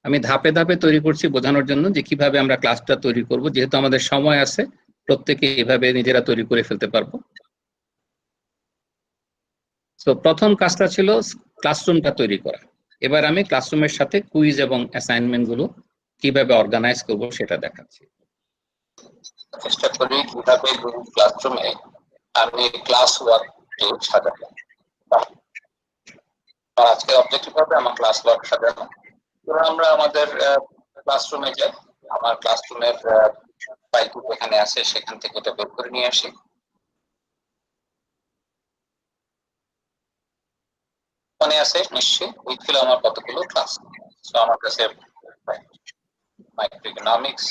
আমি ধাপে ধাপে তৈরি করছি বোঝানোর জন্য যে কিভাবে আমরা ক্লাসটা তৈরি করব, যেহেতু আমাদের সময় আছে প্রত্যেকে এভাবে নিজেরা তৈরি করে ফেলতে পারবো। তো প্রথম কাজটা ছিল ক্লাসরুমটা তৈরি করা। এবার আমি ক্লাসরুমের সাথে কুইজ এবং অ্যাসাইনমেন্ট গুলো কিভাবে অর্গানাইজ করব সেটা দেখাচ্ছি। চেষ্টা করি কিভাবে ক্লাসরুমে আমি ক্লাস ওয়ার্ক সাজাবো। আজকে অবজেক্টিভ হবে আমার ক্লাস ওয়ার্ক সাজানো। আমরা আমাদের ক্লাসরুমে যাই, আমার ক্লাসরুমের ফাইলগুলো এখানে আছে, সেখান থেকে এটা বের করে নিয়ে আসি। মনে আছে নিশ্চয়ই উইথ আমার কতগুলো ক্লাস। তো আমার কাছে মাইক্রোইকোনমিক্স,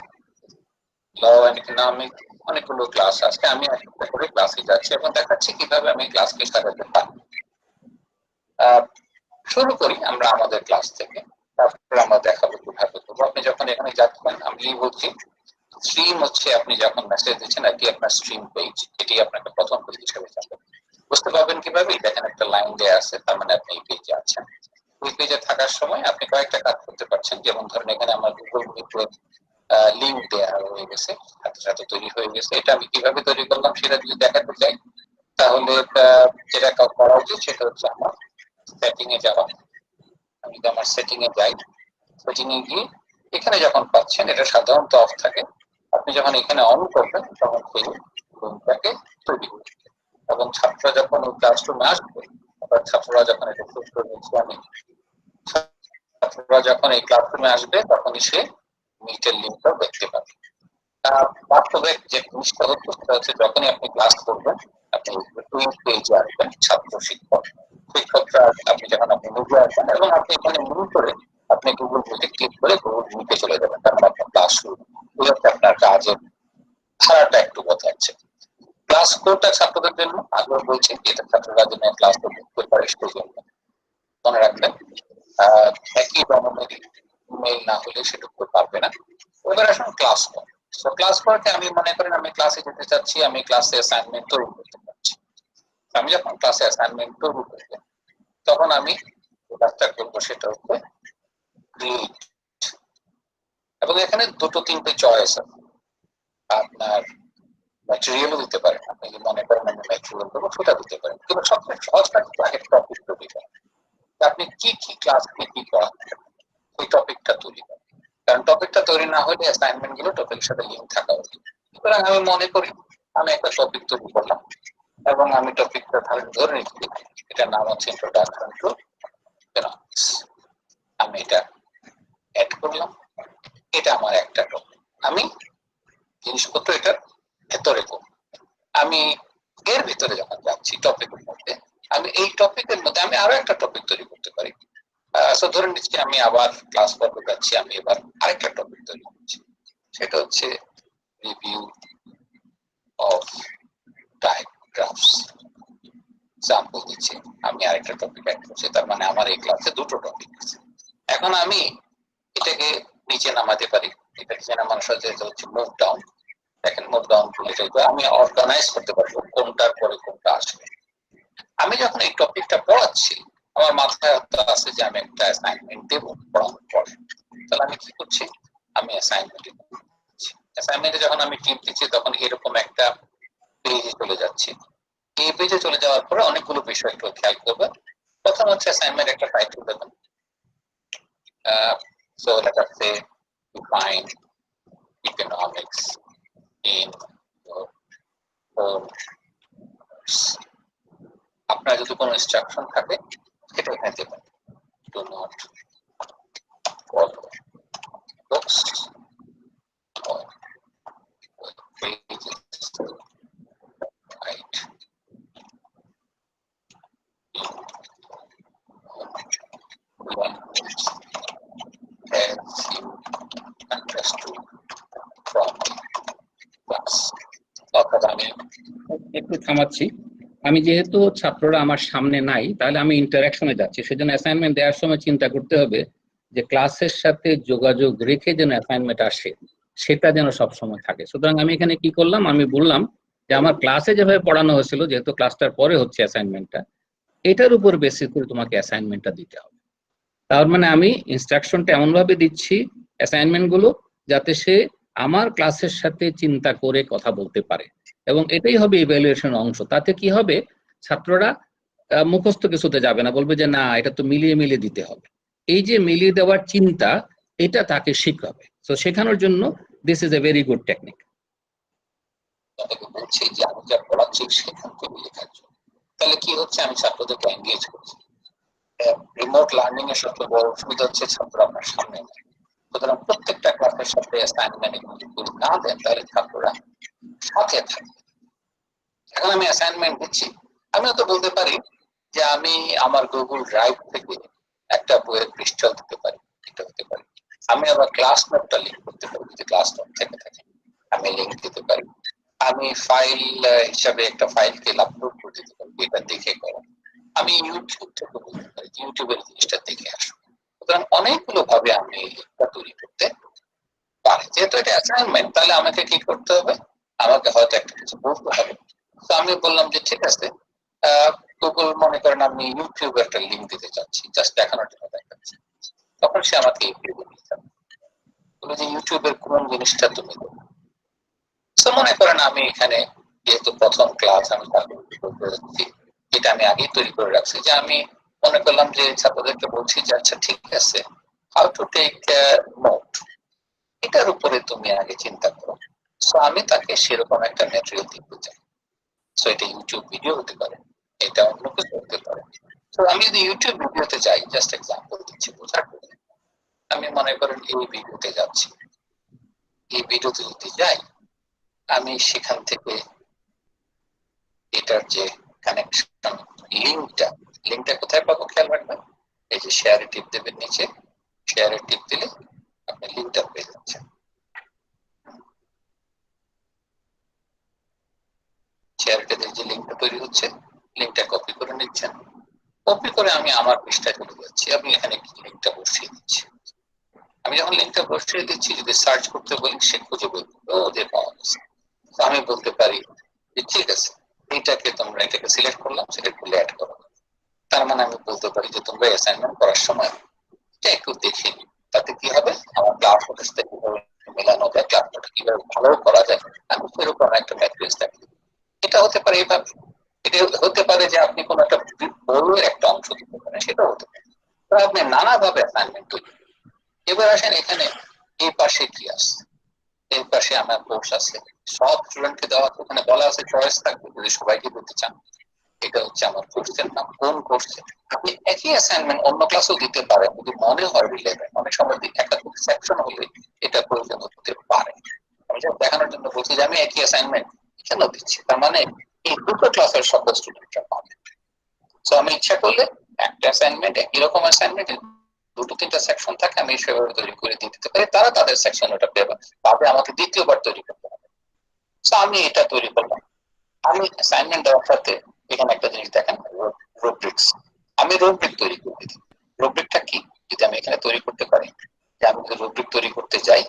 ল এন্ড ইকোনমিক্স অনেকগুলো ক্লাস আছে। আমি একটা করে ক্লাসে যাচ্ছি এবং দেখাচ্ছি কিভাবে আমি ক্লাসকে সাজাতে পারি। শুরু করি আমরা আমাদের ক্লাস থেকে, তারপরে আমরা দেখাবো কিভাবে করবো। আপনি যখন এখানে যাচ্ছেন, আমি বলছি স্ট্রিম হচ্ছে আপনি যখন মেসেজ দিচ্ছেন এটি আপনার স্ট্রিম পেজ, এটি আপনাকে প্রথম পেজ হিসেবে যাবে। বুঝতে পারবেন কিভাবে? দেখেন একটা লাইন দেয়া আছে, তার মানে আপনি এই পেজে আছেন। ওই পেজে থাকার সময় আপনি কয়েকটা কাজ করতে পারছেন, যেমন ধরেন এখানে আমার গুগল মিট লিঙ্ক দেয়া হয়ে গেছে, সাথে সাথে তৈরি হয়ে গেছে। এটা আমি কিভাবে তৈরি করলাম সেটা যদি দেখাতে চাই, তাহলে যেটা করা উচিত সেটা হচ্ছে আমার সেটিং এ যাওয়া। আমি যদি আমার সেটিং এ যাই, সেটিং এ গিয়ে এখানে যখন পাচ্ছেন এটা সাধারণত অফ থাকে, আপনি যখন এখানে অন করবেন তখন সেই রুমটাকে তৈরি করবে এবং ছাত্ররা যখন ক্লাসরুমে আসবে, অর্থাৎ ছাত্ররা যখন এটা শুরু করে নিচ্ছি আমি, ছাত্ররা যখন এই ক্লাসরুমে আসবে তখনই সে মিটের লিঙ্কটা দেখতে পাবে। বাস্তবে যে জিনিসটা হচ্ছে সেটা হচ্ছে যখনই আপনি ক্লাস করবেন আপনি টুইট পেজে আসবেন, ছাত্র শিক্ষক শিক্ষকরা আপনি যখন আপনি মুভে আসবেন এবং আপনি এখানে মুভ করে আপনি গুগল মিটে ক্লিক করে গুগল মিটে চলে যাবেন, তার মানে আপনার ক্লাস শুরু। এই হচ্ছে আপনার কাজের ধারাটা একটু বদলাচ্ছে। ক্লাস কোডটা ছাত্রদের জন্য আগ্রহ বলছি, এটা ছাত্ররা যেন ক্লাস করতে পারে সেই জন্য মনে রাখবেন। একই ধরনের ইমেইল না হলে সে ঢুকতে পারবে না। এবার আসুন ক্লাস কর। তো ক্লাস করতে আমি মনে করেন আমি ক্লাসে যেতে চাচ্ছি, আমি ক্লাসে অ্যাসাইনমেন্ট তৈরি করতে পারছি। আমি যখন ক্লাসে অ্যাসাইনমেন্ট তৈরি করব তখন আমি কাজটা করবো সেটা হচ্ছে ক্রিয়েট, এবং এখানে দুটো তিনটে চয়েস আছে। আপনার ম্যাটেরিয়ালও দিতে পারেন, আপনি যদি মনে করেন আমি ম্যাটেরিয়াল দেবো সেটা দিতে পারেন, কিন্তু সবচেয়ে সহজ কাজ আগে টপিক তৈরি করেন। আপনি কি কি ক্লাস কি করান ওই টপিকটা তৈরি করেন, কারণ টপিকটা তৈরি না হলে অ্যাসাইনমেন্ট গুলো টপিকের সাথে লিঙ্ক থাকা উচিত। সুতরাং আমি মনে করি আমি একটা টপিক তৈরি করলাম এবং আমি টপিকটা ধরে নিচ্ছি এটার নাম হচ্ছে ইন্ট্রোডাকশন টু ইকোনমিক্স। আমি এটা অ্যাড করলাম, এটা আমার একটা টপিক। আমি জিনিসপত্র এটার ভেতরে করব। আমি এর ভিতরে যখন যাচ্ছি টপিকের মধ্যে, আমি এই টপিকের মধ্যে আমি আরো একটা টপিক তৈরি করতে পারি। ধরে নিচ্ছি আমি আবার ক্লাস পড়তে যাচ্ছি, আমি এবার আরেকটা টপিক তৈরি করছি, সেটা হচ্ছে রিভিউ অফ ডায়াগ্রাফস। এক্সাম্পল দিচ্ছি, আমি আরেকটা টপিক অ্যাড করছি, তার মানে আমার এই ক্লাসে দুটো টপিক আছে। এখন আমি এটাকে নিচে নামাতে পারি, এটা নিচে নামানোর সাথে হচ্ছে মুভ ডাউন। দেখেন মুভ ডাউন করলে আমি অর্গানাইজ করতে পারবো কোনটার পরে কোনটা আসবে। আমি যখন এই টপিকটা পড়াচ্ছি আমার মাথায় আছে যে আমি একটা অ্যাসাইনমেন্ট দেবো পড়ানোর পরে, তাহলে আমি কি করছি, আমি অ্যাসাইনমেন্টে যখন আমি টিপ দিচ্ছি তখন এরকম একটা পেজে চলে যাচ্ছি। এই পেজে চলে যাওয়ার পরে অনেকগুলো বিষয় একটু খেয়াল করবেন। প্রথম হচ্ছে অ্যাসাইনমেন্ট একটা টাইটেল দেবেন। So let us say define economics in your own words. আপনার যদি কোনো ইনস্ট্রাকশন থাকে সেটা এখানে দেবেন। Do not follow books or pages, right? As you understood from class. অর্থাৎ আমি একটু থামাচ্ছি, আমি যেহেতু ছাত্ররা আমার সামনে নাই তাহলে আমি ইন্টারঅ্যাকশনে যাচ্ছি, সেজন্য অ্যাসাইনমেন্ট দেওয়ার সময় চিন্তা করতে হবে যে ক্লাসের সাথে যোগাযোগ রেখে যেন অ্যাসাইনমেন্ট আসে সেটা যেন সবসময় থাকে। সুতরাং আমি এখানে কি করলাম, আমি বললাম যে আমার ক্লাসে যেভাবে পড়ানো হয়েছিল, যেহেতু ক্লাসটার পরে হচ্ছে অ্যাসাইনমেন্টটা, এটার উপর বেসিস করে তোমাকে অ্যাসাইনমেন্টটা দিতে হবে। তার মানে আমি ইনস্ট্রাকশনটা এমন ভাবে দিচ্ছি অ্যাসাইনমেন্ট গুলো যাতে সে আমার ক্লাসের সাথে চিন্তা করে কথা বলতে পারে, এবং এটাই হবে ইভ্যালুয়েশন অংশ। তাতে কি হবে, ছাত্ররা মুখস্থ কিছুতে যাবে না, বলবে যে না এটা তো মিলিয়ে মিলিয়ে দিতে হবে। এই যে মিলিয়ে দেওয়ার চিন্তা, এটা তাকে শিখাবে। তো শেখানোর জন্য this is a very good technique. বলছি যে আমি যা পড়াচ্ছি সেখান থেকে লেখার জন্য, তাহলে কি হচ্ছে, আমি ছাত্রদেরকে এনগেজ করছি। রিমোট লার্নিং এর সবচেয়ে বড় অসুবিধা হচ্ছে ছাত্র আপনার সামনে নেই। সুতরাং প্রত্যেকটা ক্লাসের সাথে অ্যাসাইনমেন্ট যদি না দেন তাহলে ছাত্ররা সাথে থাকে। এখন আমি অ্যাসাইনমেন্ট দিচ্ছি, আমিও তো বলতে পারি যে আমি আমার গুগল ড্রাইভ থেকে একটা বইয়ের পৃষ্ঠা দিতে পারি, এটা হতে পারে। আমি আবার ক্লাস নোটটা লিঙ্ক করতে পারি, যদি ক্লাস নোট থেকে থাকে আমি লিঙ্ক দিতে পারি। আমি ফাইল হিসাবে একটা ফাইলকে আপলোড করে দিতে পারি, এটা দেখে করো। আমি ইউটিউব থেকে বলতে পারি ইউটিউবের জিনিসটা দেখে আসো। সুতরাং অনেকগুলো ভাবে আমি এটা তৈরি করতে পারি। যেহেতু এটা অ্যাসাইনমেন্ট, তাহলে আমাকে কি করতে হবে, আমাকে হয়তো একটা কিছু বলতে হবে। তো আমি বললাম যে ঠিক আছে, গুগল মনে করেন আমি ইউটিউবে একটা লিঙ্ক দিতে চাচ্ছি, জাস্ট দেখানোর জন্য দেখাচ্ছি। তখন সে আমাকে ইউটিউবে নিয়ে যাবে, বলে যে ইউটিউবের কোন জিনিসটা তুমি দেবে। তো মনে করেন আমি এখানে যেহেতু প্রথম ক্লাস আমি করতে যাচ্ছি, এটা আমি আগেই তৈরি করে রাখছি, যে আমি মনে করলাম যে ছাত্রদেরকে বলছি যে আচ্ছা ঠিক আছে, হাউ টু টেক নোট, এটার উপরে তুমি আগে চিন্তা করো। সো আমি তাকে সেরকম একটা ম্যাটেরিয়াল দিতে চাই। সো এটা ইউটিউব ভিডিও হতে পারে, এটা অন্য কিছু হতে পারে। তো আমি যদি ইউটিউব ভিডিওতে যাই, জাস্ট এক্সাম্পল দিচ্ছি বোঝার জন্য, আমি মনে করেন এই ভিডিওতে যাচ্ছি, এই ভিডিওতে যদি যাই আমি সেখান থেকে এটার যে কানেকশন লিঙ্কটা কোথায় পাবো খেয়াল রাখবেন, এই যে শেয়ারে টিপ দেবেন, নিচে শেয়ারে টিপ দিলে আপনি লিঙ্কটা পেয়ে যাচ্ছেন। শেয়ারটা যে লিঙ্কটা তৈরি হচ্ছে, লিঙ্কটা কপি করে নিচ্ছেন, কপি করে আমি আমার পৃষ্ঠায় চলে যাচ্ছি, আমি এখানে লিঙ্কটা বসিয়ে দিচ্ছি। আমি যখন লিঙ্কটা বসিয়ে দিচ্ছি, যদি সার্চ করতে বলি সে খুঁজে বের করবে, ওদের পাওয়া গেছে। আমি বলতে পারি যে ঠিক আছে, এটাকে সিলেক্ট করলাম, সিলেক্ট করলে অ্যাড করো। তার মানে আমি বলতে পারি যে তোমরা অ্যাসাইনমেন্ট করার সময় এটা একটু দেখে নিও, তাতে কি হবে আমার ক্লাস নোটের সাথে কিভাবে মেলানো যায়, ক্লাস নোটটা কিভাবে ভালো করা যায়, আমি সেরকম একটা ম্যাট্রিক্স দেখি। এটা হতে পারে এইভাবে, এটা হতে পারে যে আপনি কোনো একটা বড় একটা অংশ দিতে পারেন, সেটাও হতে পারে। আপনি নানাভাবে অ্যাসাইনমেন্ট তৈরি। এবার আসেন এখানে এই পাশে কি আছে, এই পাশে আমার কোর্স আছে, সব স্টুডেন্টকে দেওয়া, ওখানে বলা আছে চয়েস থাকবে যদি সবাইকে দিতে চান। এটা হচ্ছে আমার কোর্সের নাম, কোন কোর্সে আপনি একই অ্যাসাইনমেন্ট অন্য ক্লাসেও দিতে পারেন যদি মনে হয় রিলেভেন্ট। অনেক সময় একাধিক সেকশন হলে এটা প্রয়োজন হতে পারে। আমি যা দেখানোর জন্য বলছি যে আমি একই অ্যাসাইনমেন্ট কেন দিচ্ছি, তার মানে এই দুটো ক্লাসের সকল স্টুডেন্টরা পাবে। তো আমি ইচ্ছা করলে একটা অ্যাসাইনমেন্ট, একই রকম অ্যাসাইনমেন্ট দুটো তিনটা সেকশন থাকে, আমি সেভাবে তৈরি করে দিয়ে দিতে পারি, তারা তাদের সেকশন ওটা পাবে, আমাকে দ্বিতীয়বার তৈরি করতে হবে। তো আমি এটা তৈরি করলাম। আমি অ্যাসাইনমেন্ট দেওয়ার সাথে এখানে একটা জিনিস দেখেন, রুব্রিক্স। আমি রুব্রিক তৈরি করে দিই। রুব্রিকটা কি, যদি আমি এখানে তৈরি করতে পারি, যে আমি যদি রুব্রিক তৈরি করতে যাই,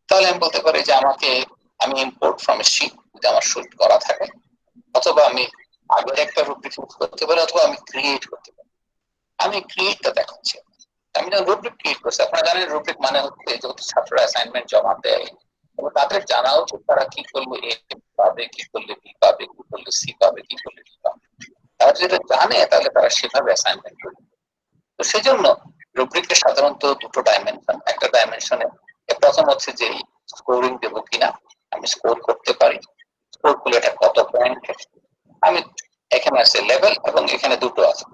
তাহলে আমি বলতে পারি যে আমি ইম্পোর্ট ফ্রম এ শীট, যদি আমার শীট করা থাকে, অথবা আমি আগের একটা রুব্রিক ইউজ করতে পারি, অথবা আমি ক্রিয়েট করতে পারি। আমি ক্রিয়েটটা দেখাচ্ছি। আমি যখন রুব্রিক ক্রিয়েট করছি, আপনারা জানেন রুব্রিক মানে হচ্ছে যেহেতু ছাত্ররা অ্যাসাইনমেন্ট জমা দেয়, এবং তাদের জানা উচিত তারা কি করলে এ পাবে, কি করলে বি পাবে, কি করলে সি পাবে, কি করলে ডি পাবে। তারা যদি জানে তাহলে তারা সেভাবে অ্যাসাইনমেন্ট করবে। তো সেজন্য রুব্রিকের সাধারণত দুটো ডাইমেনশন, একটা ডাইমেনশনে প্রথম হচ্ছে যে স্কোরিং দেবো কিনা, আমি স্কোর করতে পারি, স্কোর করলে এটা কত পয়েন্ট, আমি এখানে আছে লেভেল এবং এখানে দুটো আছে।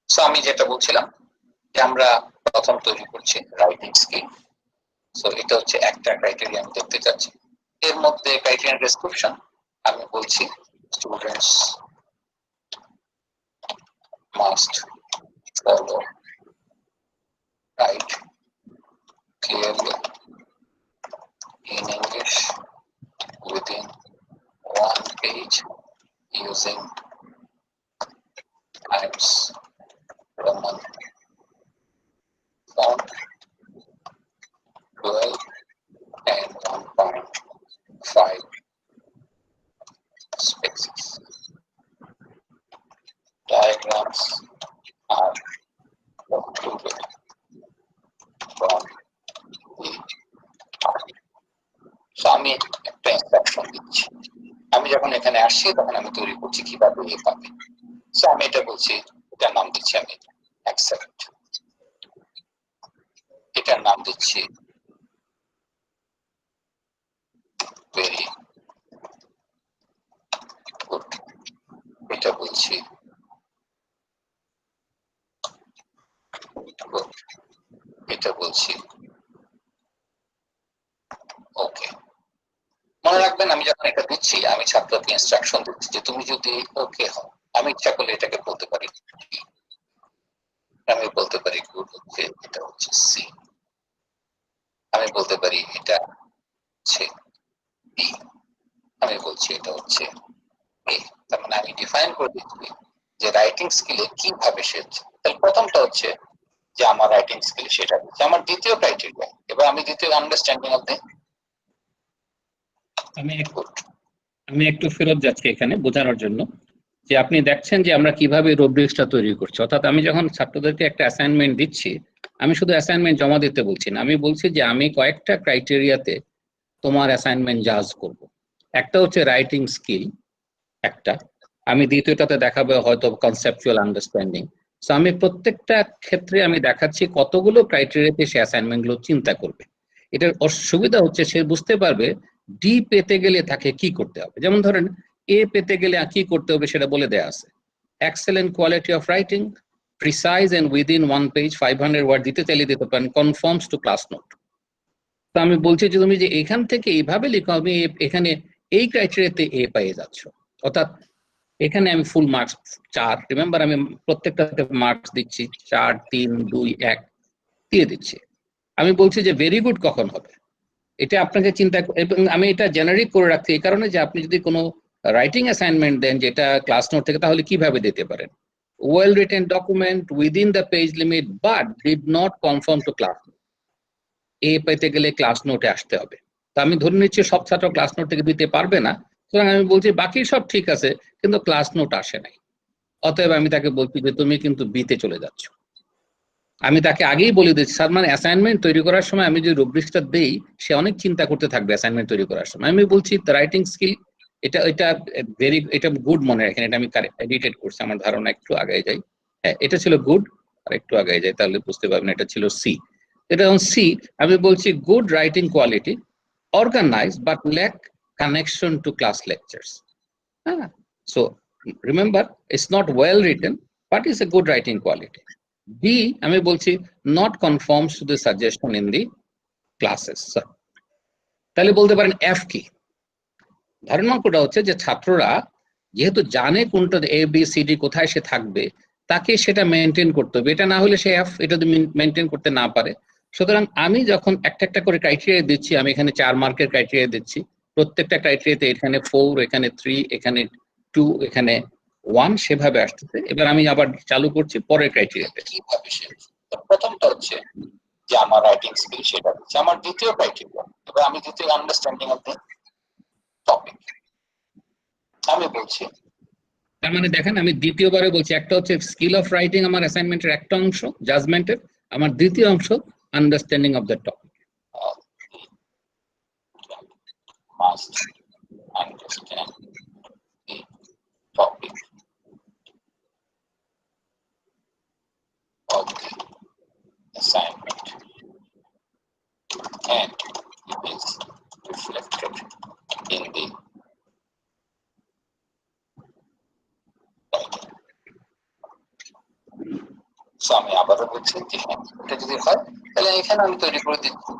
সো আমি যেটা বলছিলাম যে আমরা প্রথম তৈরি করছি রাইটিং স্কিল। সো এটা হচ্ছে একটা ক্রাইটেরিয়া আমি দেখতে চাচ্ছি। এর মধ্যে ক্রাইটেরিয়া ডেসক্রিপশন আমি বলছি students must follow right clearly in English within one page using Times Roman font 12 and 1.5 spaces. Diagrams করবে from the array। So আমি একটা ইনস্ট্রাকশন দিচ্ছি, আমি যখন এখানে আসছি তখন আমি তৈরি করছি কিভাবে এ পাবে। সো আমি এটা বলছি, এটার নাম দিচ্ছি আমি অ্যাকসেপ্ট, এটার নাম দিচ্ছি ভেরি গুড, এটা বলছি গুড, এটা বলছি ওকে। মনে রাখবেন আমি যখন এটা দিচ্ছি আমি ছাত্রকে ইনস্ট্রাকশন দিচ্ছি যে তুমি যদি ওকে হও, আমি ইচ্ছা করলে এটাকে বলতে পারি, আমি বলতে পারি গুড হচ্ছে এটা হচ্ছে সি, আমি বলতে পারি এটা হচ্ছে বি, আমি বলছি এটা হচ্ছে এ। তার মানে আমি ডিফাইন করে দিচ্ছি যে রাইটিং স্কিলে কিভাবে সে হচ্ছে। তাহলে প্রথমটা হচ্ছে যে আমার রাইটিং স্কিল, সেটা হচ্ছে আমার দ্বিতীয় ক্রাইটেরিয়া। এবার আমি দ্বিতীয় আন্ডারস্ট্যান্ডিং অফ দ্য আমি একটু ফেরত যাচ্ছি এখানে বোঝানোর জন্য যে আপনি দেখছেন যে আমরা কিভাবে রুব্রিক্সটা তৈরি করছি। অর্থাৎ আমি যখন ছাত্রদেরকে একটা অ্যাসাইনমেন্ট দিচ্ছি, আমি শুধু অ্যাসাইনমেন্ট জমা দিতে বলছি না, আমি বলছি যে আমি কয়েকটা ক্রাইটেরিয়াতে তোমার অ্যাসাইনমেন্ট জাজ করব। একটা হচ্ছে রাইটিং স্কিল, একটা আমি দ্বিতীয়টাতে দেখাবো হয়তো কনসেপচুয়াল আন্ডারস্ট্যান্ডিং। সো আমি প্রত্যেকটা ক্ষেত্রে আমি দেখাচ্ছি কতগুলো ক্রাইটেরিয়াতে সে অ্যাসাইনমেন্ট গুলো চিন্তা করবে। এটার সুবিধা হচ্ছে সে বুঝতে পারবে ডি পেতে গেলে তাকে কি করতে হবে। যেমন ধরেন এ পেতে গেলে কি করতে হবে সেটা বলে দেয়া আছে, excellent quality of writing, precise and within 1 page, 500 word দিতে চাইলে দিতে পারেন, কনফার্মস টু ক্লাস নোট। তো আমি বলছি যে তুমি যে এখান থেকে এইভাবে লিখো, আমি এখানে এই ক্রাইটেরিয়াতে এ পেয়ে যাচ্ছ। অর্থাৎ এখানে আমি ফুল মার্কস 4, রিমেম্বার আমি প্রত্যেকটাতে মার্কস দিচ্ছি 4, 3, 2, 1 দিয়ে দিচ্ছি। আমি বলছি যে ভেরি গুড কখন হবে এটা আপনাকে চিন্তা, এবং আমি এটা জেনারিক করে রাখছি এই কারণে যে আপনি যদি কোনো রাইটিং অ্যাসাইনমেন্ট দেন যেটা ক্লাস নোট থেকে, তাহলে কিভাবে দিতে পারেন, well written document within the page limit but did not confirm to class note. A পেতে গেলে ক্লাস নোটে আসতে হবে। তো আমি ধরে নিচ্ছি সব ছাত্র ক্লাস নোট থেকে দিতে পারবে না, সুতরাং আমি বলছি বাকি সব ঠিক আছে কিন্তু ক্লাস নোট আসে নাই। অতএব আমি তাকে বলছি যে তুমি কিন্তু বিতে চলে যাচ্ছ। আমি তাকে আগেই বলে দিচ্ছি, স্যার মানে অ্যাসাইনমেন্ট তৈরি করার সময় আমি যে রুব্রিক্সটা দেই সে অনেক চিন্তা করতে থাকবে অ্যাসাইনমেন্ট তৈরি করার সময়। আমি বলছি রাইটিং স্কিল এটা গুড মনে রাখেন, এটা আমি এডিটেড করছি, আমার ধারণা একটু আগে যাই, হ্যাঁ এটা ছিল গুড, আর একটু আগে যাই তাহলে বুঝতে পারবেন এটা ছিল সি। এটা যখন সি, আমি বলছি good writing quality, organized but lack connection to class lectures. So remember, it's not well written, but it's a good writing quality. B, আমি বলছি not conforms to the suggestion in the classes. তাহলে বলতে পারেন F কি? ধারণাটা হচ্ছে যে ছাত্ররা যেহেতু জানে কোনটা A B C D কোথায় সে থাকবে, তাকে সেটা মেনটেন করতে হবে। এটা না হলে সে F এটা যদি মেনটেন করতে না পারে। সুতরাং আমি যখন একটা একটা করে ক্রাইটেরিয়া দিচ্ছি, আমি এখানে 4 মার্কের ক্রাইটেরিয়া দিচ্ছি, প্রত্যেকটা ক্রাইটেরিয়াতে এখানে 4, এখানে 3, এখানে 2, এখানে 1 সেভাবে আসতেছে। এবার আমি আবার চালু করছি পরের ক্রাইটেরিয়াতে। কিভাবে সে, প্রথমটা হচ্ছে যে আমার রাইটিং স্কিল, সেটা হচ্ছে আমার দ্বিতীয় ক্রাইটেরিয়া। এবার আমি দ্বিতীয় আন্ডারস্ট্যান্ডিং অফ দ্য টপিক, আমি বলছি তার মানে দেখেন আমি দ্বিতীয়বারে বলছি, একটা হচ্ছে স্কিল অফ রাইটিং আমার অ্যাসাইনমেন্টের একটা অংশ জাজমেন্টের, আমার দ্বিতীয় অংশ understanding of the topic. must understand the topic of the assignment and it is reflected in the title. So আমি আবারও বলছি যে এটা যদি হয় তাহলে এখানে আমি তৈরি করে দিচ্ছি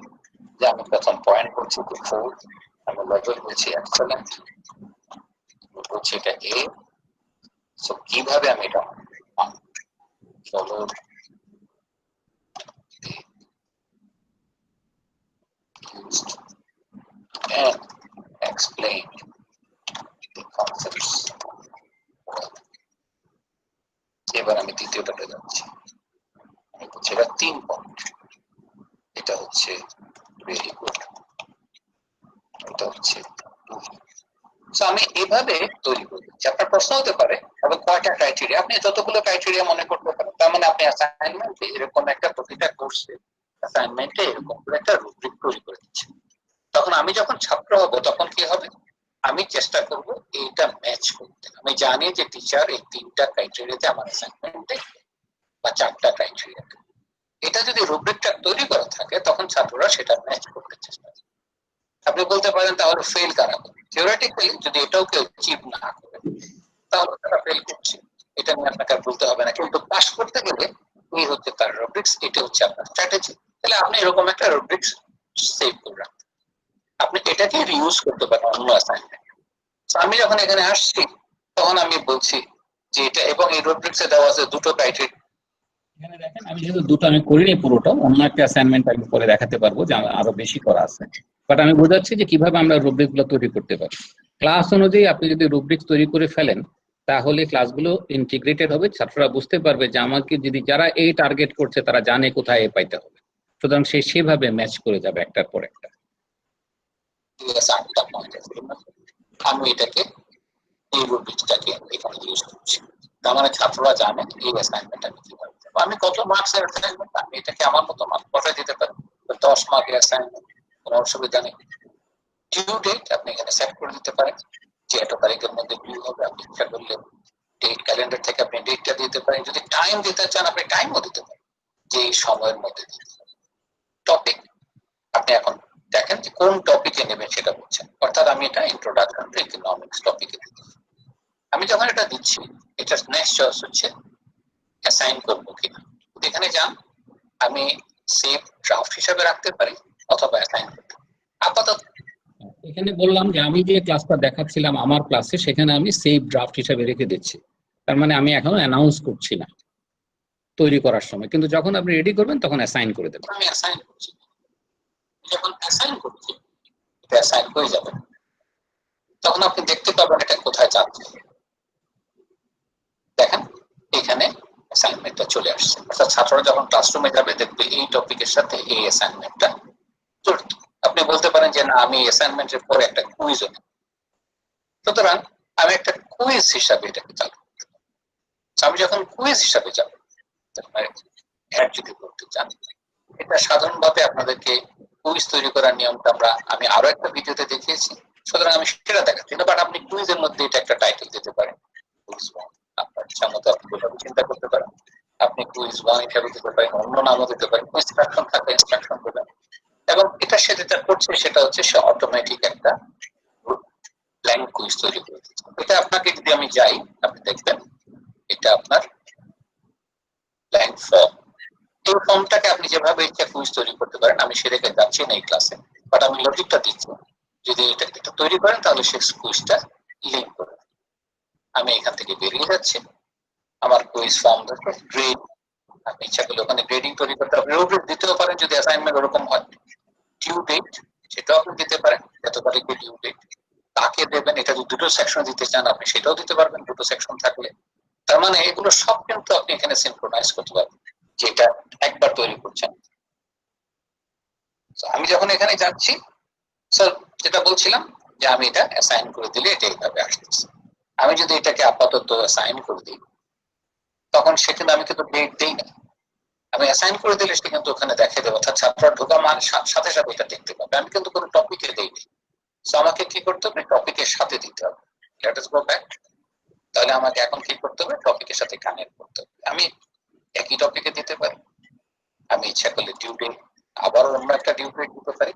যে আমি প্রথম পয়েন্ট করছি যে 4, আমি লেভেল বলছি এক্সেলেন্ট, বলছি এটা এ। সো কিভাবে আমি এটা চলো used and explained the concepts well. এবার আমি দ্বিতীয়টাতে যাচ্ছি, আমি বলছি এটা 3 পয়েন্ট, এটা হচ্ছে ভেরি গুড, এটা হচ্ছে 2। সো আমি এভাবে তৈরি করি। আপনার প্রশ্ন হতে পারে তবে কয়টা ক্রাইটেরিয়া, আপনি যতগুলো ক্রাইটেরিয়া মনে করতে পারেন তার মানে আপনি অ্যাসাইনমেন্টে এরকম একটা প্রতিটা কোর্সে অ্যাসাইনমেন্টে এরকম করে একটা রুব্রিক তৈরি করে দিচ্ছেন। তখন আমি যখন ছাত্র হব তখন কি হবে, আমি চেষ্টা করব এইটা ম্যাচ করতে। আমি জানি যে টিচার এই 3টা ক্রাইটেরিয়াতে আমার অ্যাসাইনমেন্টে বা 4টা ক্রাইটেরিয়া, এটা যদি রুব্রিকটা তৈরি করা থাকে তখন ছাত্ররা সেটা ম্যাচ করতে চেষ্টা করে। আপনি বলতে পারেন তাহলে ফেল কারা করে? থিওরিটিক্যালি যদি এটাও কেউ অ্যাচিভ না করে তাহলে তারা ফেল করছে, এটা নিয়ে আপনাকে আর বলতে হবে না। কিন্তু পাস করতে গেলে এই হচ্ছে তার রুব্রিক্স, এটা হচ্ছে আপনার স্ট্র্যাটেজি। তাহলে আপনি এরকম একটা রুব্রিক্স সেভ করে রাখবেন, আপনি এটাকে রিউজ করতে পারেন অন্য অ্যাসাইনমেন্ট। আমি যখন এখানে আসছি তখন আমি বলছি যে এটা, এবং এই রুব্রিক্সে দেওয়া আছে 2টো ক্রাইটেরিয়া। এখানে দেখেন আমি যেহেতু দুটো আমি করিনি পুরোটা, অন্য একটা অ্যাসাইনমেন্ট আমি করে দেখাতে পারবো যে আরো বেশি করা আছে, বাট আমি বোঝাচ্ছি যে কিভাবে আমরা রুব্রিক গুলো তৈরি করতে পারি। ক্লাস অনুযায়ী আপনি যদি রুব্রিক তৈরি করে ফেলেন তাহলে ক্লাসগুলো ইন্টিগ্রেটেড হবে, ছাত্ররা বুঝতে পারবে যে আমাকে যদি যারা এই টার্গেট করছে তারা জানে কোথায় এ পাইতে হবে, সুতরাং সে সেভাবে ম্যাচ করে যাবে একটার পর একটা। আমি এটাকে এই রুব্রিক্সটাকে এখানে ইউজ করছি, তার মানে ছাত্ররা জানে এই অ্যাসাইনমেন্ট আমি কিভাবে দেবো। আমি কত মার্কসের অ্যাসাইনমেন্ট, আমি এটাকে আমার মতো মার্ক বসাই দিতে পারি। 10 মার্কের অ্যাসাইনমেন্ট, কোনো অসুবিধা নেই। ডিউ ডেট আপনি এখানে সেট করে দিতে পারেন যে এত তারিখের মধ্যে ডিউ হবে। আপনি ইচ্ছা করলে ডেট ক্যালেন্ডার থেকে আপনি ডেটটা দিতে পারেন, যদি টাইম দিতে চান আপনি টাইমও দিতে পারেন যে এই সময়ের মধ্যে দিতে হবে। টপিক আপনি এখন দেখেন যে কোন টপিকে নেবেন সেটা বলছেন, অর্থাৎ আমি এটা ইন্ট্রোডাকশন টু ইকোনমিক্স টপিকে দিচ্ছি। আমি যখন এটা দিচ্ছি এটা নেক্সট চয়েস হচ্ছে অ্যাসাইন করবো কিনা। এখানে যান, আমি সেভ ড্রাফট হিসাবে রাখতে পারি অথবা অ্যাসাইন করতে পারি। আপাতত এখানে বললাম যে আমি যে ক্লাসটা দেখাচ্ছিলাম আমার ক্লাসে সেখানে আমি সেভ ড্রাফট হিসাবে রেখে দিচ্ছি, তার মানে আমি এখনো অ্যানাউন্স করছি না তৈরি করার সময়, কিন্তু যখন আপনি রেডি করবেন তখন অ্যাসাইন করে দেবেন। আমি অ্যাসাইন করছি, যখন অ্যাসাইন করছি এটা অ্যাসাইন হয়ে যাবে, তখন আপনি দেখতে পাবেন এটা কোথায় যাচ্ছে। দেখেন এখানে অ্যাসাইনমেন্টটা চলে আসছে, অর্থাৎ ছাত্ররা যখন ক্লাসরুমে যাবে দেখবে এই টপিকের সাথে এই অ্যাসাইনমেন্টটা জড়িত। আপনি বলতে পারেন যে না আমি অ্যাসাইনমেন্টের পরে একটা কুইজ হবে, সুতরাং আমি একটা কুইজ হিসাবে এটাকে চালু করতে পারি। আমি যখন কুইজ হিসাবে যাবো অ্যাড যদি করতে চান, এটা সাধারণভাবে আপনাদেরকে কুইজ তৈরি করার নিয়মটা আমি আরো একটা ভিডিওতে দেখিয়েছি, সুতরাং আমি সেটা দেখাচ্ছি না। বাট আপনি কুইজের মধ্যে এটা একটা টাইটেল দিতে পারেন, কুইজ ওয়ান। আপনার ইচ্ছা মতো আপনি চিন্তা করতে পারেন, আপনি কুইজ ওয়ান হিসাবে দিতে পারেন, অন্য নামও দিতে পারেন, ইনস্ট্রাকশন থাকলে ইনস্ট্রাকশন দেবেন। এবং এটা সে যেটা করছে সেটা হচ্ছে সে অটোমেটিক একটা ব্ল্যাঙ্ক কুইজ তৈরি করে দিচ্ছে। এটা আপনাকে যদি আমি যাই আপনি দেখবেন এটা আপনার ব্ল্যাঙ্ক ফর্ম। এই ফর্মটাকে আপনি যেভাবে ইচ্ছা কুইজ তৈরি করতে পারেন, আমি সেটাকে যাচ্ছি না এই ক্লাসে, বাট আমি লজিকটা দিচ্ছি। যদি এটা তৈরি করেন তাহলে সে কুইজটা লিঙ্ক করে। আমি এখান থেকে বেরিয়ে যাচ্ছি, আমার কুইজ ফর্ম ধরবে গ্রেড, আপনি ইচ্ছা করলে ওখানে গ্রেডিং তৈরি করতে হবে, রুব্রিক দিতেও পারেন যদি অ্যাসাইনমেন্ট ওরকম হয়। ডিউ ডেট সেটাও আপনি দিতে পারেন, যত তারিখে ডিউ ডেট তাকে দেবেন। এটা যদি 2টো সেকশন দিতে চান আপনি সেটাও দিতে পারবেন, 2টো সেকশন থাকলে। তার মানে এগুলো সব কিন্তু আপনি এখানে সিনক্রোনাইজ করতে পারবেন, যেটা একবার তৈরি করছেন। আমি যখন এখানে যাচ্ছি, স্যার যেটা বলছিলাম যে আমি এটা অ্যাসাইন করে দিলে এটা এইভাবে আসতেছে। আমি যদি এটাকে আপাতত অ্যাসাইন করে দিই তখন সেখানে আমি কিন্তু ডেট দিই না, আমি অ্যাসাইন করে দিলে সে কিন্তু ওখানে দেখে দেবো, অর্থাৎ ছাত্ররা ঢোকা মানে সাথে সাথে এটা দেখতে পাবে। আমি কিন্তু কোনো টপিকে দিইনি, সো আমাকে কি করতে হবে, টপিকের সাথে দিতে হবে। Let us go back. তাহলে আমাকে এখন কি করতে হবে, টপিকের সাথে কানেক্ট করতে হবে। আমি একই টপিকে দিতে পারি, আমি ইচ্ছা করলে ডিউ ডেট আবার অন্য একটা ডিউ ডেট দিতে পারি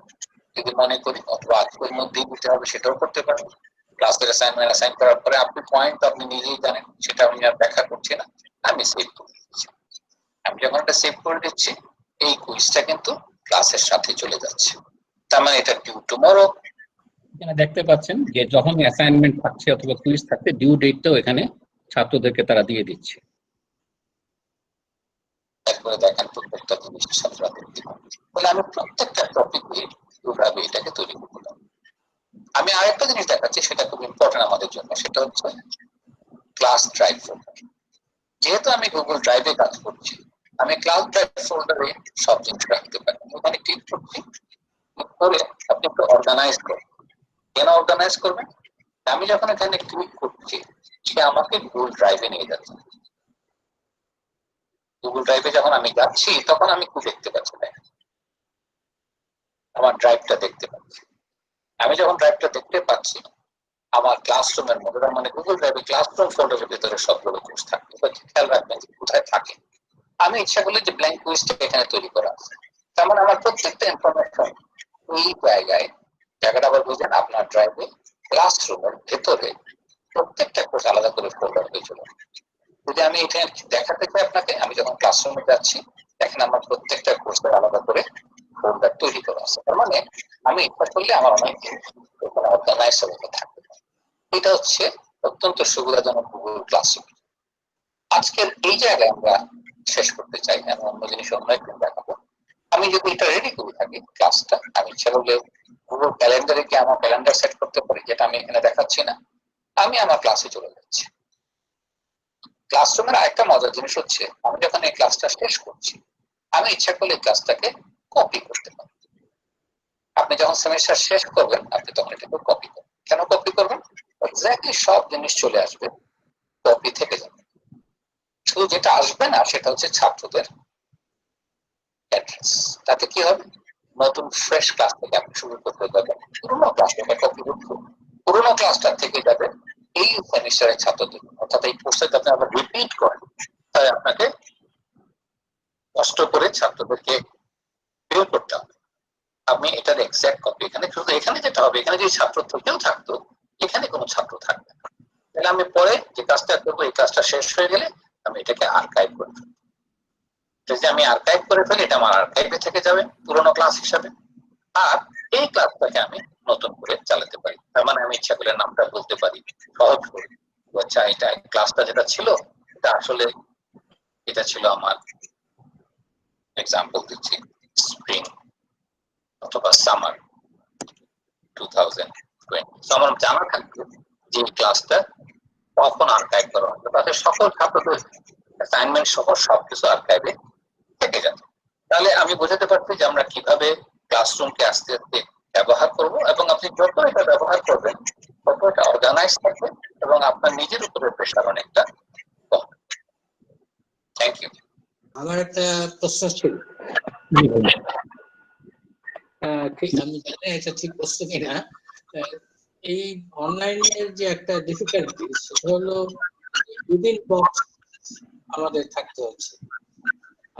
যদি মনে করি, অথবা আজকের মধ্যেই দিতে হবে সেটাও করতে পারি। ক্লাসের অ্যাসাইনমেন্ট অ্যাসাইন করার পরে আপনি পয়েন্ট আপনি নিজেই জানেন, সেটা আমি আর ব্যাখ্যা করছি না, আমি সেভ করে দিচ্ছি। আমি যখন এটা সেভ করে দিচ্ছি এই কুইজটা কিন্তু ক্লাসের সাথে চলে যাচ্ছে, তার মানে এটা ডিউ টুমরো। এখানে দেখতে পাচ্ছেন যে যখন অ্যাসাইনমেন্ট থাকছে অথবা কুইজ থাকছে ডিউ ডেটটাও এখানে ছাত্রদেরকে তারা দিয়ে দিচ্ছে। তারপরে দেখেন প্রত্যেকটা জিনিস ছাত্ররা দেখতে পাবে, বলে আমি প্রত্যেকটা টপিকে এইভাবে এটাকে তৈরি করতে পারি। আমি আরেকটা জিনিস দেখাচ্ছি, সেটা খুব ইম্পর্টেন্ট আমাদের জন্য, সেটা হচ্ছে ক্লাস ড্রাইভ ফোল্ডার। যেহেতু আমি গুগল ড্রাইভে কাজ করছি, আমি ক্লাস ড্রাইভ ফোল্ডারে সব জিনিস রাখতে পারি। ওখানে ক্লিক করছি, ক্লিক করে আপনি একটু অর্গানাইজ করবেন। কেন অর্গানাইজ করবেন, আমি যখন এখানে ক্লিক করছি সে আমাকে গুগল ড্রাইভে নিয়ে যাচ্ছে। যাচ্ছি তখন আমি কি দেখতে পাচ্ছি না, আমার ড্রাইভটা দেখতে পাচ্ছি। আমি যখন ড্রাইভটা দেখতে পাচ্ছি আমার ক্লাসরুমের মধ্যে, তার মানে গুগল ড্রাইভে ক্লাসরুম ফোল্ডারের ভিতরে সবগুলো কোর্স থাকে, খেয়াল রাখবেন যে কোথায় থাকে। আমি ইচ্ছা করলে যে ব্ল্যাঙ্ক কুইজটা এখানে তৈরি করা আছে, তার মানে আমার প্রত্যেকটা ইনফরমেশন এই জায়গাটা আবার বুঝেন, আপনার ড্রাইভে ক্লাসরুমের ভেতরে প্রত্যেকটা কোর্স আলাদা করে ফোল্ডার হয়ে চলে। যদি আমি এখানে দেখাতে চাই আপনাকে, আমি যখন ক্লাসরুমে যাচ্ছি দেখেন আমার প্রত্যেকটা কোর্সের আলাদা করে ফোল্ডার তৈরি করা আছে। তার মানে আমি ইচ্ছা করলে আমার অনেক অর্গানাইজ অবস্থা থাকবে। এটা হচ্ছে অত্যন্ত সুবিধাজনক গুগল ক্লাসরুম। আজকের এই জায়গায় আমরা শেষ করতে চাই, আমি অন্য জিনিস অন্য একদিন দেখাবো। আমি যদি এটা রেডি করে থাকি ক্লাসটা, আমি ইচ্ছা করলে গুগল ক্যালেন্ডারে কি আমার ক্যালেন্ডার সেট করতে পারি, যেটা আমি এখানে দেখাচ্ছি না। আমি আমার ক্লাসে চলে যাচ্ছি। ক্লাসরুমের আরেকটা মজার জিনিস হচ্ছে, আমি যখন এই ক্লাসটা শেষ করছি আমি ইচ্ছা করলে ক্লাসটাকে কপি করতে পারি। আপনি যখন সেমিস্টার শেষ করবেন আপনি তখন এটাকে কপি করবেন। কেন কপি করবেন? এক্স্যাক্টলি সব জিনিস চলে আসবে, কপি থেকে যাবে। শুধু যেটা আসবে না সেটা হচ্ছে ছাত্রদের অ্যাড্রেস। তাতে কি হবে, নতুন ফ্রেশ ক্লাস থেকে আপনি শুরু করতে পারবেন। পুরোনো ক্লাসটা কপি করতে, পুরোনো ক্লাসটা থেকে যাবে এই সেমিস্টারের ছাত্রদের। অর্থাৎ এই কোর্সে যদি আবার রিপিট করেন তাহলে আপনাকে কষ্ট করে ছাত্রদেরকে ফিল করতে হবে। আমি এটার এক্সাক্ট কপি এখানে, শুধু এখানে যেটা হবে, এখানে যদি ছাত্র থেকেও থাকতো এখানে কোনো ছাত্র থাকবে না। তাহলে আমি পরে যে কাজটা করবো, এই কাজটা শেষ হয়ে গেলে আমি এটাকে আর্কাইভ করে ফেলবো। যদি আমি আর্কাইভ করে ফেলি এটা আমার আর্কাইভে থেকে যাবে পুরোনো ক্লাস হিসাবে, আর এই ক্লাসটাকে আমি নতুন করে চালাতে পারি। তার মানে আমি ইচ্ছা করলে নামটা বলতে পারি সহজ করে, আচ্ছা এটা ক্লাসটা যেটা ছিল এটা আসলে এটা ছিল আমার, এক্সাম্পল দিচ্ছি, স্প্রিং অথবা সামার 2020। আমার জানা থাকবে যে ক্লাসটা কখন আর্কাইভ করা হবে, তাতে সকল ছাত্রদের অ্যাসাইনমেন্ট সহ সবকিছু আর্কাইভে থেকে যাবে। তাহলে আমি বোঝাতে পারছি যে আমরা কিভাবে ক্লাসরুমকে আস্তে আস্তে ব্যবহার করব, এবং আপনি যত এটা ব্যবহার করবেন তত এটা অর্গানাইজ থাকবে এবং আপনার নিজের উপরে প্রেশার অনেকটা কম। Thank you. আমার একটা প্রশ্ন ছিল, ঠিক আমি জানি এটা ঠিক প্রশ্ন কিনা। এই অনলাইনের যে একটা ডিফিকাল্টি সেটা হলো উইদিন বক্স আমাদের থাকতে হচ্ছে।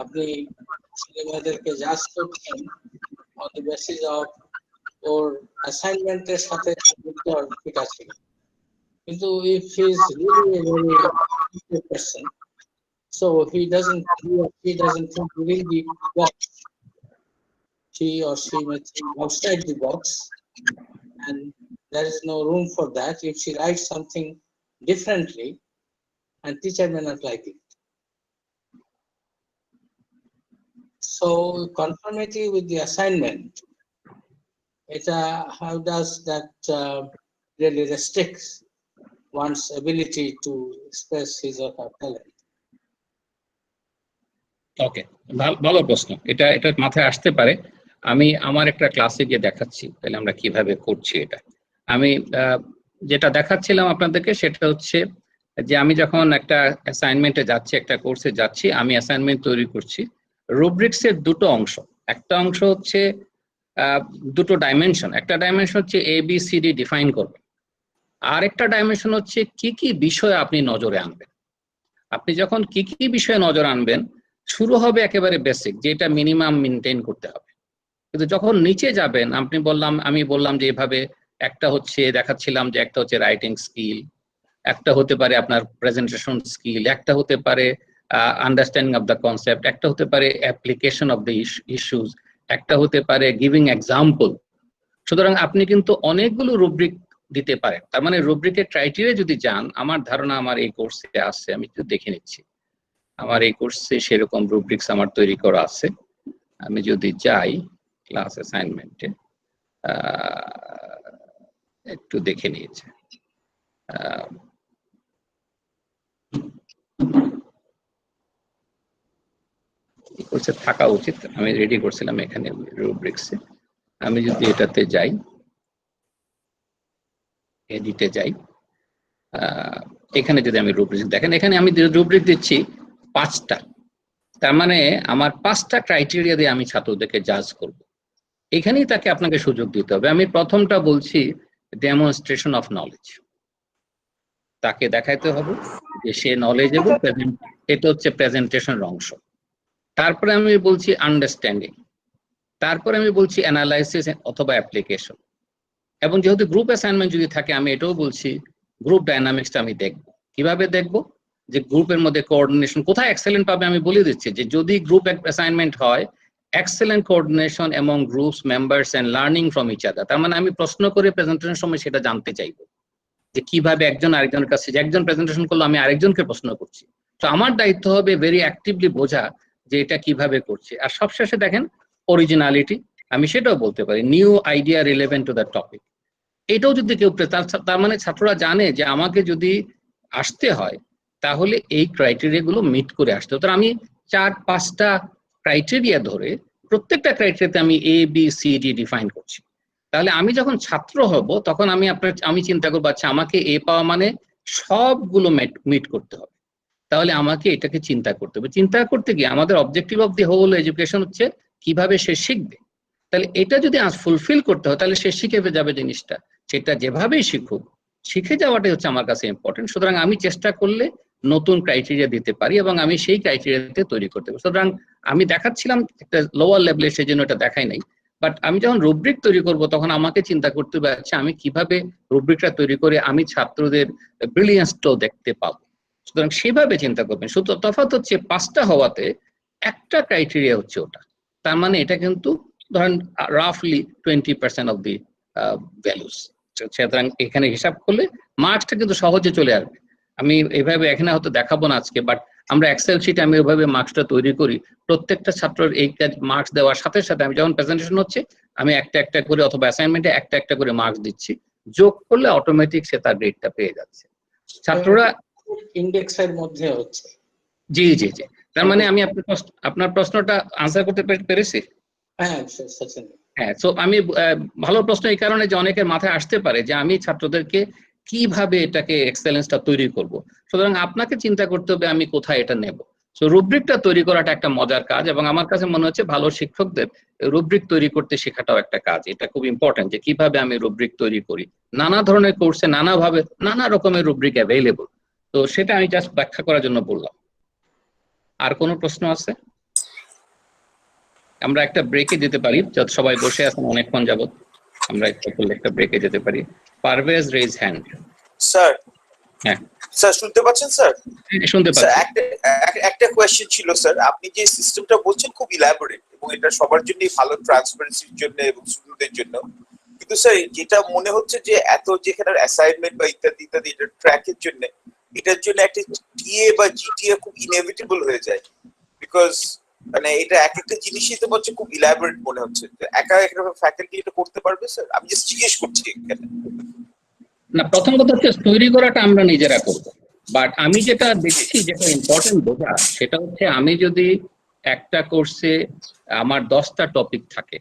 আপনি ছেলেমেয়েদেরকে জাজ করছেন অন দ্য বেসিস অফ ওর অ্যাসাইনমেন্টের সাথে ঠিক আছে, কিন্তু if he is really a very good person, so he or she doesn't think within the box. He or she may think outside the box, and there is no room for that. If she writes something differently, and teacher may not like it. So conformity with the assignment, how does that really restricts one's ability to express his or her talent? ওকে, ভালো প্রশ্ন। এটা মাথায় আসতে পারে। আমি আমার একটা ক্লাসে গিয়ে দেখাচ্ছি তাহলে আমরা কিভাবে করছি। এটা আমি যেটা দেখাচ্ছিলাম আপনাদেরকে সেটা হচ্ছে যে আমি যখন একটা অ্যাসাইনমেন্টে যাচ্ছি, একটা কোর্সে যাচ্ছি, আমি অ্যাসাইনমেন্ট তৈরি করছি। রুব্রিক্সের দুটো অংশ, একটা অংশ হচ্ছে দুটো ডাইমেনশন, একটা ডাইমেনশন হচ্ছে ABCD ডিফাইন করবেন, আর একটা ডাইমেনশন হচ্ছে কি কি বিষয় আপনি নজরে আনবেন। আপনি যখন কি কি বিষয়ে নজর আনবেন, শুরু হবে একেবারে বেসিক, যেটা মিনিমাম মেনটেন করতে হবে। কিন্তু যখন নিচে যাবেন, আমি বললাম যে এভাবে একটা হচ্ছে দেখাচ্ছিলাম যে একটা হচ্ছে রাইটিং স্কিল, একটা হতে পারে আপনার প্রেজেন্টেশন স্কিল, একটা হতে পারে আন্ডারস্ট্যান্ডিং অফ দ্য কনসেপ্ট, একটা হতে পারে অ্যাপ্লিকেশন অফ দ্য ইস্যুস, একটা হতে পারে গিভিং এক্সাম্পল। সুতরাং আপনি কিন্তু অনেকগুলো রুব্রিক দিতে পারেন। তার মানে রুব্রিকের ক্রাইটেরিয়া যদি যান, আমার ধারণা আমার এই কোর্সে আছে, আমি একটু দেখে নিচ্ছি আমার এই কোর্সে সেরকম রুব্রিক্স আমার তৈরি করা আছে। আমি যদি যাই ক্লাস অ্যাসাইনমেন্টে, একটু দেখে নিয়েছে, কোর্সে থাকা উচিত। আমি রেডি করছিলাম এখানে রুব্রিক্সে। আমি যদি এটাতে যাই, এডিটে যাই, এখানে যদি আমি রুব্রিক দেখেন, এখানে আমি রুব্রিক দিচ্ছি 5টা। তার মানে আমার 5টা ক্রাইটেরিয়া দিয়ে আমি ছাত্রদেরকে জাজ করব। এখানেই তাকে আপনাকে সুযোগ দিতে হবে। আমি প্রথমটা বলছি ডেমনস্ট্রেশন অফ নলেজ। তাকে দেখাইতে হবে যে সে নলেজেবল, এটা হচ্ছে প্রেজেন্টেশনের অংশ। তারপরে আমি বলছি আন্ডারস্ট্যান্ডিং, তারপরে আমি বলছি অ্যানালাইসিস অথবা অ্যাপ্লিকেশন। এবং যেহেতু গ্রুপ অ্যাসাইনমেন্ট যদি থাকে, আমি এটাও বলছি গ্রুপ ডাইনামিক্সটা আমি দেখব। কিভাবে দেখব? যে গ্রুপের মধ্যে কোঅর্ডিনেশন কোথায় এক্সেলেন্ট পাবে আমি বলে দিচ্ছি, যে যদি গ্রুপ অ্যাসাইনমেন্ট হয়, excellent coordination among groups members and learning from each other. তার মানে আমি প্রশ্ন করে প্রেজেন্টেশনের সময় সেটা জানতে চাইবো যে কিভাবে একজন আরেকজনের কাছে, যে একজন প্রেজেন্টেশন করলো আমি আরেকজনকে প্রশ্ন করছি, তো আমার দায়িত্ব হবে ভেরি অ্যাক্টিভলি বোঝা যে এটা কিভাবে করছে। আর সবশেষে দেখেন অরিজিনালিটি, আমি সেটাও বলতে পারি new idea relevant to the topic. এটাও যদি কেউ, তার মানে ছাত্ররা জানে যে আমাকে যদি আসতে হয় তাহলে এই ক্রাইটেরিয়া গুলো মিট করে আসতে হবে। আমি 4-5টা ক্রাইটেরিয়া ধরে প্রত্যেকটা ক্রাইটেরিয়াতে আমি A B C D define করছি। তাহলে আমি যখন ছাত্র হব তখন আমি চিন্তা করবো, আচ্ছা আমাকে A পাওয়া মানে সবগুলো মিট করতে হবে। তাহলে আমাকে এটাকে চিন্তা করতে হবে। চিন্তা করতে গিয়ে আমাদের objective of the whole education হচ্ছে কিভাবে সে শিখবে। তাহলে এটা যদি আজ ফুলফিল করতে হয় তাহলে সে শিখে যাবে জিনিসটা, সেটা যেভাবেই শিখুক, শিখে যাওয়াটাই হচ্ছে আমার কাছে ইম্পর্টেন্ট। সুতরাং আমি চেষ্টা করলে নতুন ক্রাইটেরিয়া দিতে পারি এবং আমি সেই ক্রাইটেরিয়াতে তৈরি করতে পারি। সুতরাং আমি দেখাচ্ছিলাম একটা লোয়ার লেভেলে, সেই জন্য এটা দেখাই নাই। বাট আমি যখন রুব্রিক তৈরি করব তখন আমাকে চিন্তা করতে হবে, আচ্ছা আমি কিভাবে রুব্রিকটা তৈরি করে আমি ছাত্রদের ব্রিলিয়েন্সটাও দেখতে পাবো। সুতরাং সেভাবে চিন্তা করবেন। শুধু তফাৎ হচ্ছে 5টা হওয়াতে একটা ক্রাইটেরিয়া হচ্ছে ওটা। তার মানে এটা কিন্তু ধরেন রাফলি 20% অফ দি ভ্যালুস। সুতরাং এখানে হিসাব করলে মার্কসটা কিন্তু সহজে চলে আসবে। আমি এভাবে এখানে হয়তো দেখাবো না আজকে, বাট আমরা এক্সেল শিটে আমি ওইভাবে মার্কসটা তৈরি করি। প্রত্যেকটা ছাত্রের এই মার্কস দেওয়ার সাথে সাথে আমি যখন প্রেজেন্টেশন হচ্ছে আমি একটা একটা করে অথবা অ্যাসাইনমেন্টে একটা একটা করে মার্কস দিচ্ছি। যোগ করলে অটোমেটিক সে তার গ্রেডটা পেয়ে যাচ্ছে। ছাত্ররা ইন্ডেক্সের মধ্যে হচ্ছে। জি জি জি। তার মানে আমি আপনার প্রশ্নটা আনসার করতে পেরেছি। হ্যাঁ, তো আমি ভালো প্রশ্ন এই কারণে যে অনেকের মাথায় আসতে পারে যে আমি ছাত্রদেরকে কিভাবে এটাকে এক্সেলেন্সটা তৈরি করব। সুতরাং আপনাকে চিন্তা করতে হবে আমি কোথায় এটা নেব। সো রুব্রিকটা তৈরি করাটা একটা মজার কাজ, এবং আমার কাছে মনে হচ্ছে ভালো শিক্ষকদের রুব্রিক তৈরি করতে শেখাটাও একটা কাজ। এটা খুব ইম্পর্টেন্ট যে কিভাবে আমি রুব্রিক তৈরি করি। নানা ধরনের কোর্সে নানাভাবে নানা রকমের রুব্রিক অ্যাভেলেবল। তো সেটা আমি জাস্ট ব্যাখ্যা করার জন্য বললাম। আর কোনো প্রশ্ন আছে? আমরা একটা ব্রেকে যেতে পারি, যত সবাই বসে আছেন অনেকক্ষণ যাবত, আমরা একটা ব্রেকে যেতে পারি। Parvez raise hand. স্যার, হ্যাঁ স্যার শুনতে পাচ্ছেন? স্যার শুনতে পাচ্ছি। একটা কোয়েশ্চেন ছিল স্যার। আপনি যে সিস্টেমটা বলছেন খুব ইলাবোরেট এবং এটা সবার জন্যই ভালো, ট্রান্সপারেন্সির জন্য এবং স্টুডেন্টদের জন্য। কিন্তু স্যার যেটা মনে হচ্ছে যে এত যেখানে অ্যাসাইনমেন্ট বা ইত্যাদি ইত্যাদি এটা ট্র্যাকের জন্য, এটার জন্য একটা টিএ বা জিটিএ খুব ইনএভিটেবল হয়ে যায়। বিকজ মানে এটা এক একটা জিনিসই তো হচ্ছে খুব ইলাবোরেট মনে হচ্ছে। একা একটা ফ্যাকাল্টি এটা করতে পারবে স্যার? আমি জাস্ট জিজ্ঞেস করছি এখানে। না, প্রথম কথা হচ্ছে তৈরি করাটা আমরা নিজেরা করবো। বাট আমি যেটা দেখছি যেটা ইম্পর্টেন্ট বোঝা, সেটা হচ্ছে আমি যদি একটা কোর্সে আমার 10টা টপিক থাকে,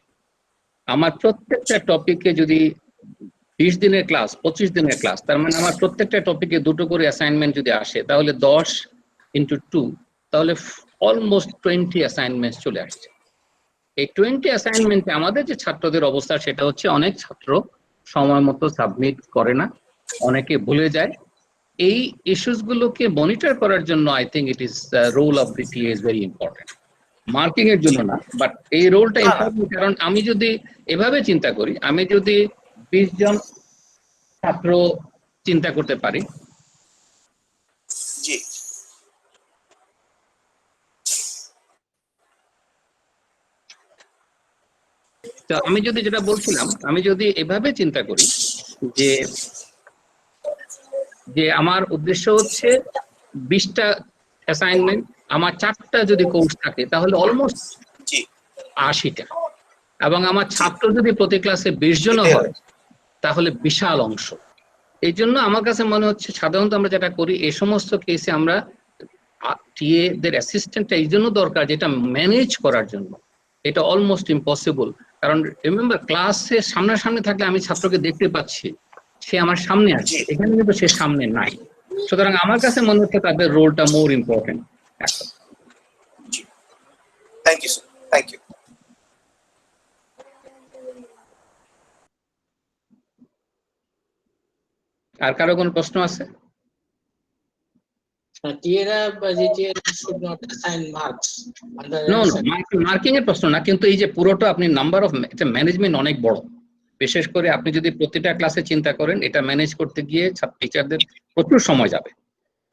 আমার প্রত্যেকটা টপিকে যদি 20 দিনের ক্লাস, 25 দিনের ক্লাস, তার মানে আমার প্রত্যেকটা টপিকে 2টো করে অ্যাসাইনমেন্ট যদি আসে, তাহলে 10 × 2, তাহলে অলমোস্ট 20 অ্যাসাইনমেন্ট চলে আসছে। এই 20 অ্যাসাইনমেন্টে আমাদের যে ছাত্রদের অবস্থা সেটা হচ্ছে অনেক ছাত্র সময় মতো সাবমিট করে না, অনেকে ভুলে যায়। এই ইস্যুস গুলোকে মনিটর করার জন্য I think it is role of the TA is very important. Marking এর জন্য না, বাট এই রোলটা ইম্পর্টেন্ট। কারণ আমি যদি এভাবে চিন্তা করি, আমি যদি 20 জন ছাত্র চিন্তা করতে পারি, জি তো আমি যদি যেটা বলছিলাম, আমি যদি এভাবে চিন্তা করি যে যে আমার উদ্দেশ্য হচ্ছে 20টা অ্যাসাইনমেন্ট, আমার 4টা যদি কোর্স থাকে তাহলে অলমোস্ট 80টা, এবং আমার ছাত্র যদি প্রতি ক্লাসে 20 জনও হয় তাহলে বিশাল অংশ। এই জন্য আমার কাছে মনে হচ্ছে সাধারণত আমরা যেটা করি এই সমস্ত কেসে আমরা টিএ দের অ্যাসিস্ট্যান্টটা এই জন্য দরকার, যেটা ম্যানেজ করার জন্য। এটা অলমোস্ট ইম্পসিবল, কারণ রিমেম্বার ক্লাসে সামনাসামনি থাকলে আমি ছাত্রকে দেখতে পাচ্ছি, সে আমার সামনে আছে, এখানে কিন্তু সে সামনে নাই। সুতরাং আমার কাছে মনে হচ্ছে তাদের রোলটা more important. Thank you sir, thank you. আর কারো কোনো প্রশ্ন আছে? টিএরা বা জিটিএরা should not assign marks under no marking এর প্রশ্ন না, কিন্তু এই যে পুরোটা আপনি নাম্বার অফ ম্যানেজমেন্ট অনেক বড়, বিশেষ করে আপনি যদি প্রতিটা ক্লাসে চিন্তা করেন এটা ম্যানেজ করতে গিয়ে টিচারদের প্রচুর সময় যাবে।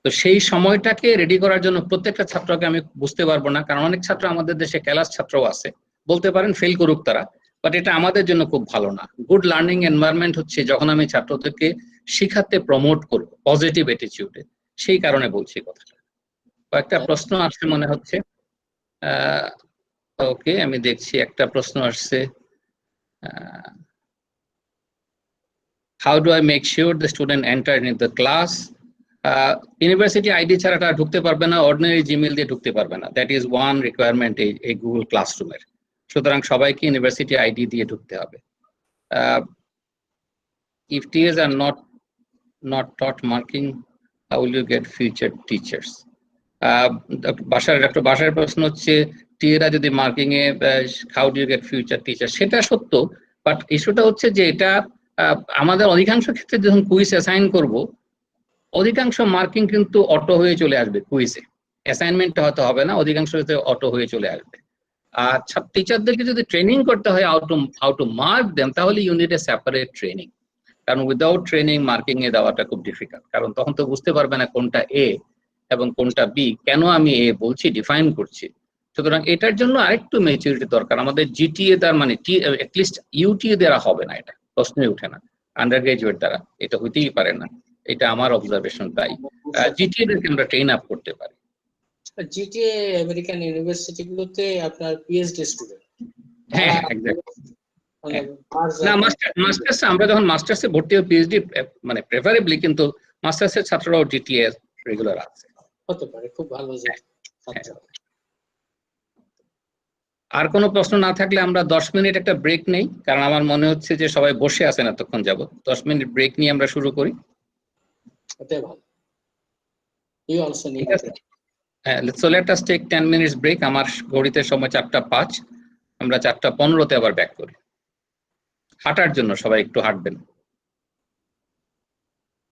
তো সেই সময়টাকে রেডি করার জন্য প্রত্যেকটা ছাত্রকে আমি বুঝতে পারবো না, কারণ অনেক ছাত্র আমাদের দেশে ক্লাস ছাত্রও আছে, বলতে পারেন ফেল করুক তারা, বাট এটা আমাদের জন্য খুব ভালো না। গুড লার্নিং এনভায়রনমেন্ট হচ্ছে যখন আমি ছাত্রদেরকে শিখাতে প্রমোট করব পজিটিভ অ্যাটিটিউডে, সেই কারণে বলছি কথাটা। কয়েকটা প্রশ্ন আসছে মনে হচ্ছে। ওকে, আমি দেখছি একটা প্রশ্ন আসছে, how do I make sure the student enter in the class? University ID ছাড়া তারা ঢুকতে পারবে না, অর্ডিনারি জিমেইল দিয়ে ঢুকতে পারবে না, দ্যাট ইজ ওয়ান রিকোয়ারমেন্ট এই গুগল ক্লাসরুমের। সুতরাং সবাইকে ইউনিভার্সিটি আইডি দিয়ে ঢুকতে হবে। if TAs are not taught marking, how will you get future teachers? Doctor বাসারের প্রশ্ন হচ্ছে টিএরা যদি মার্কিং এ how do you get future teacher, সেটা সত্য, বাট ইস্যুটা হচ্ছে যে এটা আমাদের অধিকাংশ ক্ষেত্রে যখন কুইজ অ্যাসাইন করব, অধিকাংশ মার্কিং কিন্তু অটো হয়ে চলে আসবে কুইজে, অ্যাসাইনমেন্টটা হয়তো হবে না, অধিকাংশ ক্ষেত্রে অটো হয়ে চলে আসবে। আর টিচারদেরকে যদি ট্রেনিং করতে হয় হাউ টু মার্ক দেম, তাহলে you need a separate training, কারণ উইদাউট ট্রেনিং মার্কিং এ দেওয়াটা খুব ডিফিকাল্ট, কারণ তখন তো বুঝতে পারবে না কোনটা এ এবং কোনটা বি, কেন আমি এ বলছি ডিফাইন করছি। সুতরাং এটার জন্য আরেকটু ম্যাচুরিটি দরকার। আমাদের জিটিএ দ্বারা মানে অ্যাটলিস্ট ইউটিএ দ্বারা হবে না, এটা প্রশ্নই ওঠে না, আন্ডার গ্রাজুয়েট দ্বারা এটা হইতেই পারে না, এটা আমার অবজারভেশন। তাই জিটিএ দেরকে আমরা ট্রেন আপ করতে পারি। জিটিএ আমেরিকান ইউনিভার্সিটি গুলোতে আপনার পিএইচডি স্টুডেন্ট, হ্যাঁ না মাস্টার্স আমরা যখন মাস্টার্সে ভর্তি হই পিএইচডি মানে প্রেফারেবলি, কিন্তু মাস্টার্সের ছাত্ররাও জিটিএ রেগুলার আছে, হতে পারে, খুব ভালো যে। আর কোনো প্রশ্ন না থাকলে আমরা 10 মিনিট একটা ব্রেক নেই, কারণ আমার মনে হচ্ছে যে সবাই বসে আছেন এতক্ষণ যাবত। 10 মিনিট ব্রেক নিয়ে আমরা শুরু করি। ওটাই ভালো। You also need. So let us take 10 minutes break. আমার ঘড়িতে সময় 4:05, আমরা 4:15-তে আবার ব্যাক করি। হাঁটার জন্য সবাই একটু হাঁটবেন।